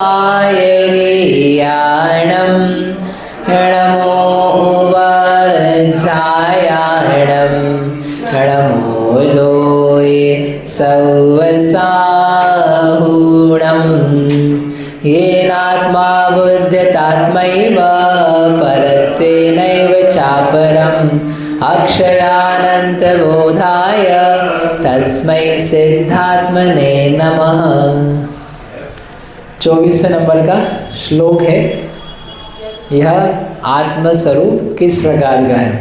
आयर्याणं नमो उवाचायाणं नमो लोये सौवसाहुणं येनात्मा बुध्यतात्मैव परत्वेनैव चापरम् अक्षयानन्तबोधाय तस्मै सिद्धात्मने नमः। 24वें नंबर का श्लोक है। यह आत्मस्वरूप किस प्रकार का है?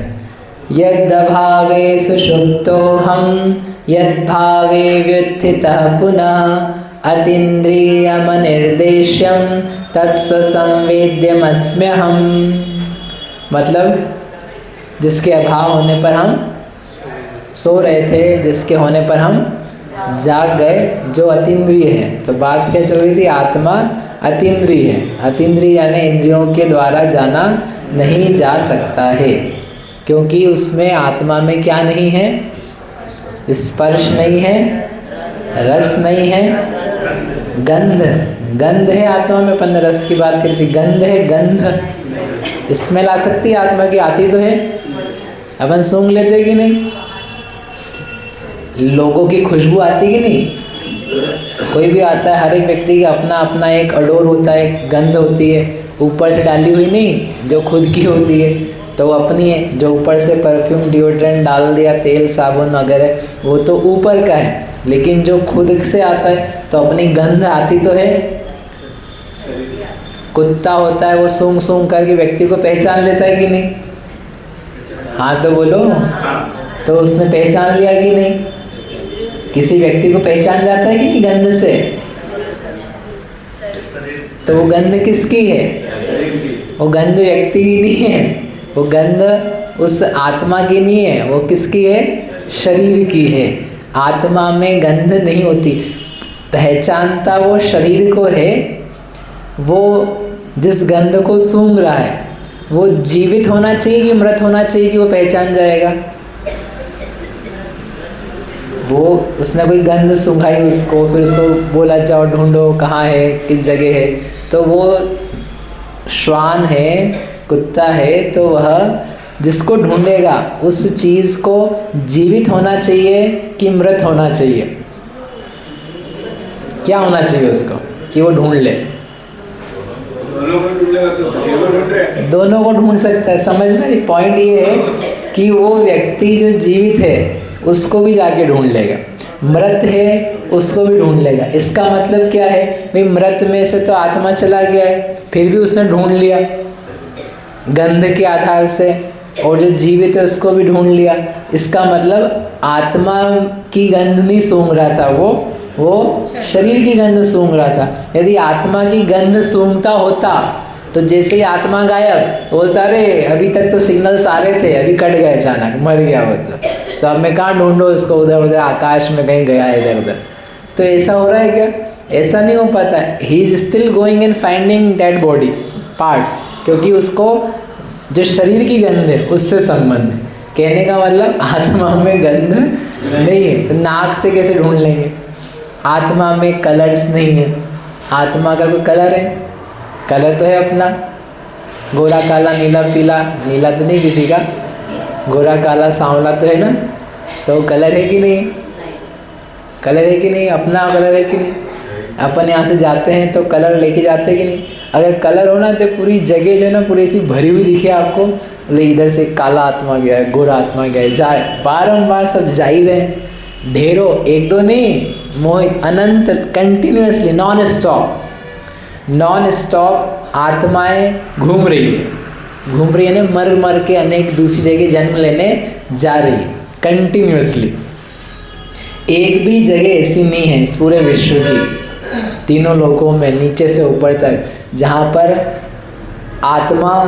यद्भावे सुषुप्तोऽहं यद्भावे व्युत्थितः पुनः अतीन्द्रियमनिर्देश्यं तत्स्वसंवेद्यमस्म्यहम्। मतलब जिसके अभाव होने पर हम सो रहे थे, जिसके होने पर हम जाग गए, जो अतीन्द्रिय है। तो बात क्या चल रही थी? आत्मा अतीन्द्रिय है। अतीन्द्रिय यानी इंद्रियों के द्वारा जाना नहीं जा सकता है, क्योंकि उसमें आत्मा में क्या नहीं है? स्पर्श नहीं है, रस नहीं है, गंध है आत्मा में। अपन रस की बात करती, गंध है, गंध स्मेल आ सकती है आत्मा की, आती तो है। अपन सूंघ लेते कि नहीं? लोगों की खुशबू आती कि नहीं? कोई भी आता है, हर एक व्यक्ति का अपना अपना एक अडोर होता है, एक गंध होती है, ऊपर से डाली हुई नहीं, जो खुद की होती है तो वो अपनी है। जो ऊपर से परफ्यूम डिओड्रेंट डाल दिया, तेल साबुन वगैरह, वो तो ऊपर का है, लेकिन जो खुद से आता है तो अपनी गंध आती तो है। कुत्ता होता है, वो सूंघ सूंघ करके व्यक्ति को पहचान लेता है कि नहीं? हाँ तो बोलो, तो उसने पहचान लिया कि नहीं? किसी व्यक्ति को पहचान जाता है कि नहीं गंध से? तो वो गंध किसकी है? वो गंध व्यक्ति की नहीं है, वो गंध उस आत्मा की नहीं है। वो किसकी है? शरीर की है। आत्मा में गंध नहीं होती। पहचानता वो शरीर को है। वो जिस गंध को सूंघ रहा है वो जीवित होना चाहिए कि मृत होना चाहिए कि वो पहचान जाएगा? वो उसने कोई गंध सूंघाई उसको, फिर उसको बोला जाओ ढूंढो कहाँ है, किस जगह है। तो वो श्वान है, कुत्ता है, तो वह जिसको ढूंढेगा उस चीज़ को जीवित होना चाहिए कि मृत होना चाहिए? क्या होना चाहिए उसको कि वो ढूंढ ले? दोनों को ढूंढ सकता है। समझ में? पॉइंट ये है कि वो व्यक्ति जो जीवित है उसको भी जाके ढूंढ लेगा, मृत है उसको भी ढूंढ लेगा। इसका मतलब क्या है भाई? मृत में से तो आत्मा चला गया है, फिर भी उसने ढूंढ लिया गंध के आधार से, और जो जीवित है उसको भी ढूंढ लिया। इसका मतलब आत्मा की गंध नहीं सूंघ रहा था, वो शरीर की गंध सूंघ रहा था। यदि आत्मा की गंध सूंघता होता तो जैसे ही आत्मा गायब, बोलता रे अभी तक तो सिग्नल्स आ रहे थे, अभी कट गए, अचानक मर गया वो। तो अब मैं कहाँ ढूंढूं उसको? उधर उधर आकाश में कहीं गया है, इधर उधर। तो ऐसा हो रहा है क्या? ऐसा नहीं हो पाता है। He is still going and finding dead body parts, क्योंकि उसको जो शरीर की गंध है उससे संबंध है। कहने का मतलब आत्मा में गंध नहीं है, तो नाक से कैसे ढूंढ लेंगे? आत्मा में कलर्स नहीं है। आत्मा का कोई कलर है? कलर तो है अपना, गोरा काला नीला पीला। नीला तो नहीं किसी का, गोरा काला सांवला तो है ना। तो कलर है कि नहीं? कलर है कि नहीं? अपना कलर है कि नहीं? अपन यहाँ से जाते हैं तो कलर लेके जाते हैं कि नहीं? अगर कलर हो ना तो पूरी जगह जो है ना पूरी ऐसी भरी हुई दिखे आपको, बोले इधर से काला आत्मा गया है, गोरा आत्मा गया है, जाए बारम्बार सब जा ही रहे हैं, ढेरों, एक दो नहीं, मोहित अनंत, कंटिन्यूसली नॉन स्टॉप आत्माएं घूम रही है यानी मर मर के अनेक दूसरी जगह जन्म लेने जा रही है कंटिन्यूसली। एक भी जगह ऐसी नहीं है इस पूरे विश्व की, तीनों लोकों में नीचे से ऊपर तक, जहाँ पर आत्मा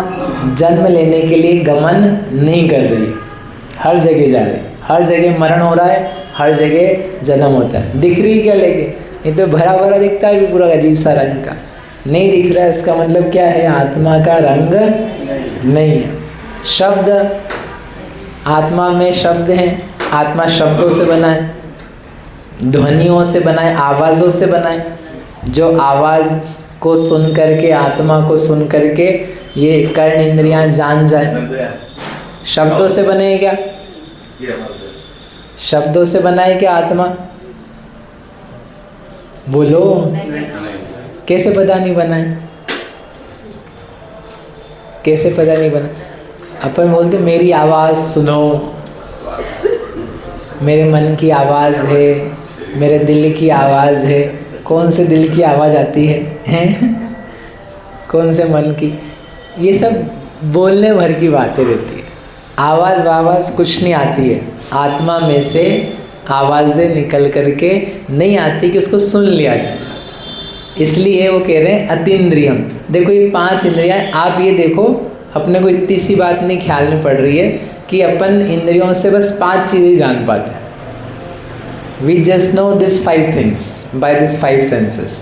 जन्म लेने के लिए गमन नहीं कर रही। हर जगह जा रही, हर जगह मरण हो रहा है, हर जगह जन्म होता है। दिख रही क्या? लेके ये तो भरा भरा दिखता है पूरा अजीब सा रंग का, नहीं दिख रहा है। इसका मतलब क्या है? आत्मा का रंग नहीं है। शब्द, आत्मा में शब्द हैं, आत्मा शब्दों से बना है, ध्वनियों से बना है, आवाज़ों से बना है। जो आवाज़ को सुन करके, आत्मा को सुन करके ये कर्ण इंद्रियां जान जाए। शब्दों से बने हैं क्या? शब्दों से बना है क्या आत्मा? बोलो, कैसे पता नहीं बना है? कैसे पता नहीं बना? अपन बोलते मेरी आवाज़ सुनो, मेरे मन की आवाज़ है, मेरे दिल की आवाज़ है। कौन से दिल की आवाज़ आती है, हैं? कौन से मन की? ये सब बोलने भर की बातें रहती है। आवाज़ कुछ नहीं आती है। आत्मा में से आवाज़ें निकल करके नहीं आती कि उसको सुन लिया जाए। इसलिए वो कह रहे हैं अतीन्द्रियम। देखो ये 5 इंद्रियां, आप ये देखो, अपने को इतनी सी बात नहीं ख्याल में पड़ रही है कि अपन इंद्रियों से बस 5 चीज़ें जान पाते हैं। We just know this 5 things by this 5 senses.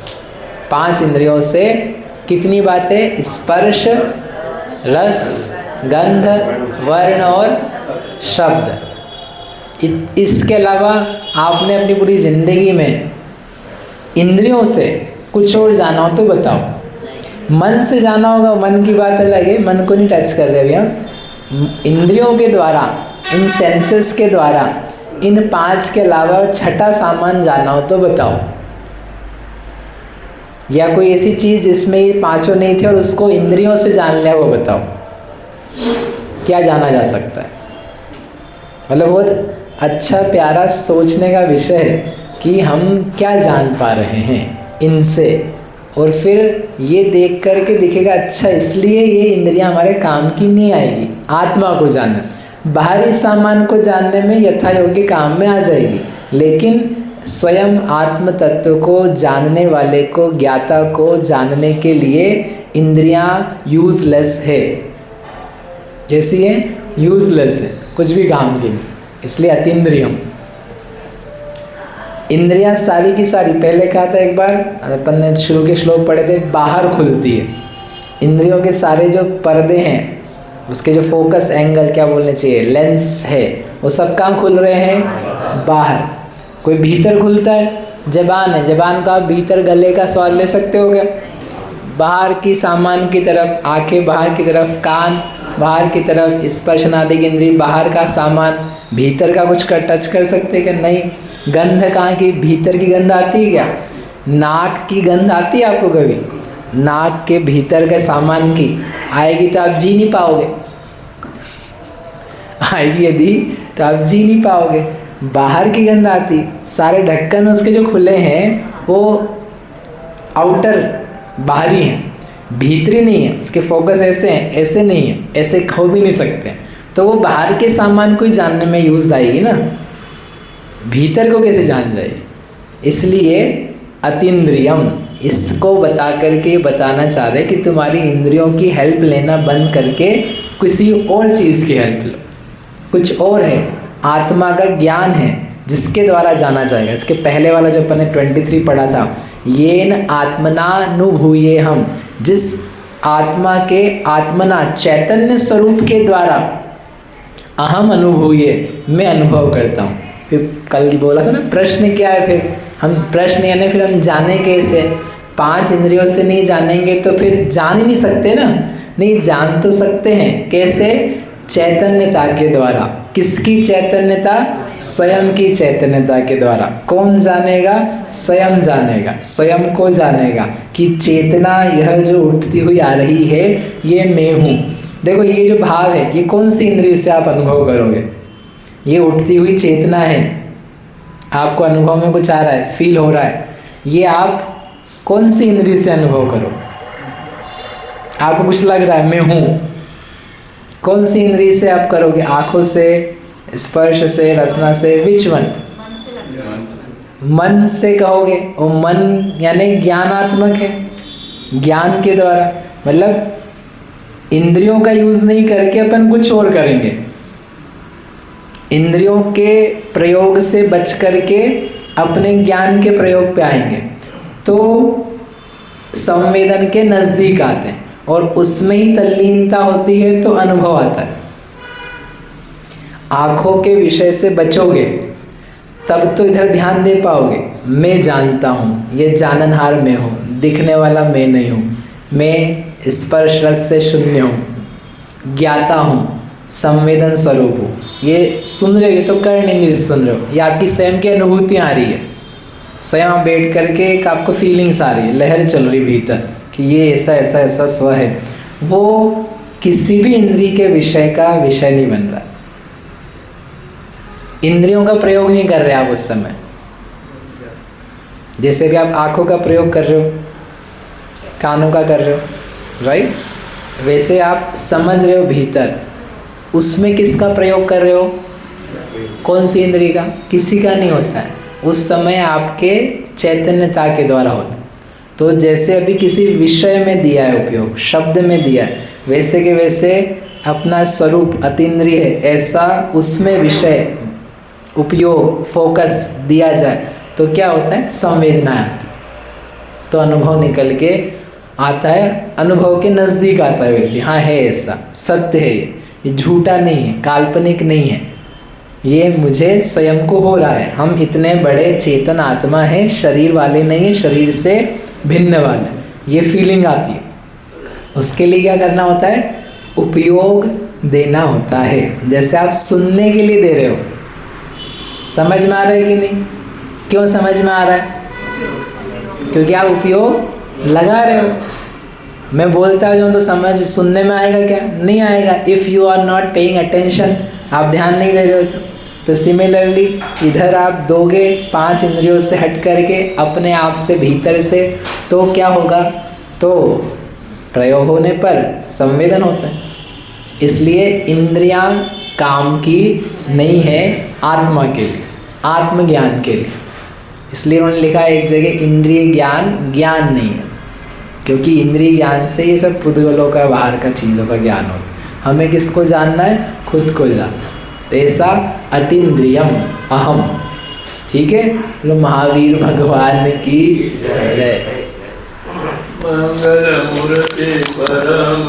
5 इंद्रियों से कितनी बातें? स्पर्श, रस, गंध, वर्ण और शब्द। इसके अलावा आपने अपनी पूरी ज़िंदगी में इंद्रियों से कुछ और जाना हो तो बताओ। मन से जाना होगा, मन की बात अलग है, मन को नहीं टच कर रहे भैया। इंद्रियों के द्वारा, इन सेंसेस के द्वारा इन 5 के अलावा छठा सामान जाना हो तो बताओ। या कोई ऐसी चीज़ जिसमें ये 5 नहीं थे और उसको इंद्रियों से जान लिया, वो बताओ। क्या जाना जा सकता है? मतलब बहुत अच्छा प्यारा सोचने का विषय है कि हम क्या जान पा रहे हैं इनसे, और फिर ये देख करके दिखेगा अच्छा इसलिए ये इंद्रियां हमारे काम की नहीं आएगी। आत्मा को जानना, बाहरी सामान को जानने में यथा योग्य काम में आ जाएगी, लेकिन स्वयं आत्म तत्व को जानने वाले को, ज्ञाता को जानने के लिए इंद्रियां यूजलेस है। कैसी है? यूजलेस है, कुछ भी काम की नहीं। इसलिए अतीन्द्रियम। इंद्रियां सारी की सारी, पहले कहा था एक बार, अपन ने शुरू के श्लोक पढ़े थे, बाहर खुलती है। इंद्रियों के सारे जो पर्दे हैं, उसके जो फोकस एंगल क्या बोलने चाहिए, लेंस है, वो सब कहाँ खुल रहे हैं? बाहर। कोई भीतर खुलता है, जबान है, जबान का भीतर गले का स्वाद ले सकते हो क्या? बाहर की सामान की तरफ आंखें, बाहर की तरफ कान, बाहर की तरफ स्पर्श नादिक इंद्रिय, बाहर का सामान, भीतर का कुछ टच कर सकते हैं क्या? नहीं। गंध कहाँ की? भीतर की गंध आती है क्या? नाक की गंध आती है आपको कभी? नाक के भीतर के सामान की आएगी तो आप जी नहीं पाओगे। आएगी यदि तो आप जी नहीं पाओगे। बाहर की गंध आती, सारे ढक्कन उसके जो खुले हैं वो आउटर, बाहरी हैं, भीतरी नहीं है। उसके फोकस ऐसे हैं, ऐसे नहीं है, ऐसे खो भी नहीं सकते। तो वो बाहर के सामान को ही जानने में यूज आएगी ना, भीतर को कैसे जान जाएगी? इसलिए अतीन्द्रियम, इसको बता करके बताना चाह रहे कि तुम्हारी इंद्रियों की हेल्प लेना बंद करके किसी और चीज़ की हेल्प लो। कुछ और है, आत्मा का ज्ञान है जिसके द्वारा जाना जाएगा। इसके पहले वाला जो अपन ने 23 पढ़ा था, येन आत्मनानुभूये हम, जिस आत्मा के, आत्मना चैतन्य स्वरूप के द्वारा, अहम अनुभूये, मैं अनुभव करता हूँ। फिर कल बोला था ना, प्रश्न क्या है? फिर हम प्रश्न यानी फिर हम जाने कैसे? 5 इंद्रियों से नहीं जानेंगे तो फिर जान ही नहीं सकते ना। नहीं, जान तो सकते हैं, कैसे? चैतन्यता के द्वारा। किसकी चैतन्यता? स्वयं की चैतन्यता के द्वारा। कौन जानेगा? स्वयं जानेगा, स्वयं को जानेगा कि चेतना यह जो उठती हुई आ रही है ये मैं हूँ। देखो ये जो भाव है, ये कौन सी इंद्रिय से आप अनुभव करोगे? ये उठती हुई चेतना है, आपको अनुभव में कुछ आ रहा है, फील हो रहा है, ये आप कौन सी इंद्रिय से अनुभव करो? आपको कुछ लग रहा है मैं हूँ, कौन सी इंद्रिय से आप करोगे? आँखों से, स्पर्श से, रसना से, विच वन? मन से कहोगे। और मन यानी ज्ञानात्मक है, ज्ञान के द्वारा। मतलब इंद्रियों का यूज नहीं करके अपन कुछ और करेंगे, इंद्रियों के प्रयोग से बच करके अपने ज्ञान के प्रयोग पे आएंगे तो संवेदन के नज़दीक आते हैं और उसमें ही तल्लीनता होती है तो अनुभव आता है। आँखों के विषय से बचोगे तब तो इधर ध्यान दे पाओगे, मैं जानता हूँ, ये जाननहार मैं हूँ। दिखने वाला मैं नहीं हूँ, मैं स्पर्श रस से शून्य हूँ, ज्ञाता हूँ, संवेदन स्वरूप हूँ। ये सुन रहे हो, ये तो कर्ण इंद्रिय से सुन रहे हो, ये आपकी स्वयं की अनुभूतियाँ आ रही है। स्वयं आप बैठ करके एक आपको फीलिंग्स आ रही है, लहर चल रही भीतर कि ये ऐसा ऐसा ऐसा स्व है। वो किसी भी इंद्रिय के विषय का विषय नहीं बन रहा। इंद्रियों का प्रयोग नहीं कर रहे आप उस समय। जैसे कि आप आँखों का प्रयोग कर रहे हो, कानों का कर रहे हो, राइट, वैसे आप समझ रहे हो भीतर, उसमें किसका प्रयोग कर रहे हो, कौन सी इंद्रिय का, किसी का नहीं होता है उस समय, आपके चैतन्यता के द्वारा होता है। तो जैसे अभी किसी विषय में दिया है उपयोग, शब्द में दिया है, वैसे के वैसे अपना स्वरूप अतीन्द्रिय है, ऐसा उसमें विषय उपयोग फोकस दिया जाए तो क्या होता है, संवेदना आती है। तो अनुभव निकल के आता है, अनुभव के नज़दीक आता है व्यक्ति, हाँ है ऐसा, सत्य है, ये झूठा नहीं है, काल्पनिक नहीं है, ये मुझे स्वयं को हो रहा है। हम इतने बड़े चेतन आत्मा हैं, शरीर वाले नहीं है, शरीर से भिन्न वाले, ये फीलिंग आती है। उसके लिए क्या करना होता है, उपयोग देना होता है। जैसे आप सुनने के लिए दे रहे हो, समझ में आ रहा है कि नहीं? क्यों समझ में आ रहा है? क्योंकि आप उपयोग लगा रहे हो। मैं बोलता हूँ तो समझ सुनने में आएगा क्या? नहीं आएगा। If you are not paying attention, आप ध्यान नहीं दे रहे हो तो सिमिलरली इधर आप दोगे 5 इंद्रियों से हट करके अपने आप से भीतर से, तो क्या होगा, तो प्रयोग होने पर संवेदन होता है। इसलिए इंद्रियां काम की नहीं है आत्मा के लिए, आत्मज्ञान के लिए। इसलिए उन्होंने लिखा है एक जगह, इंद्रिय ज्ञान ज्ञान नहीं है, क्योंकि इंद्रिय ज्ञान से ये सब पुद्गलों का, बाहर का चीज़ों का ज्ञान होता है। हमें किसको जानना है? खुद को जानना। तो ऐसा अतीन्द्रियम अहम, ठीक है। तो महावीर भगवान की जय। मंगल मूर्ति परम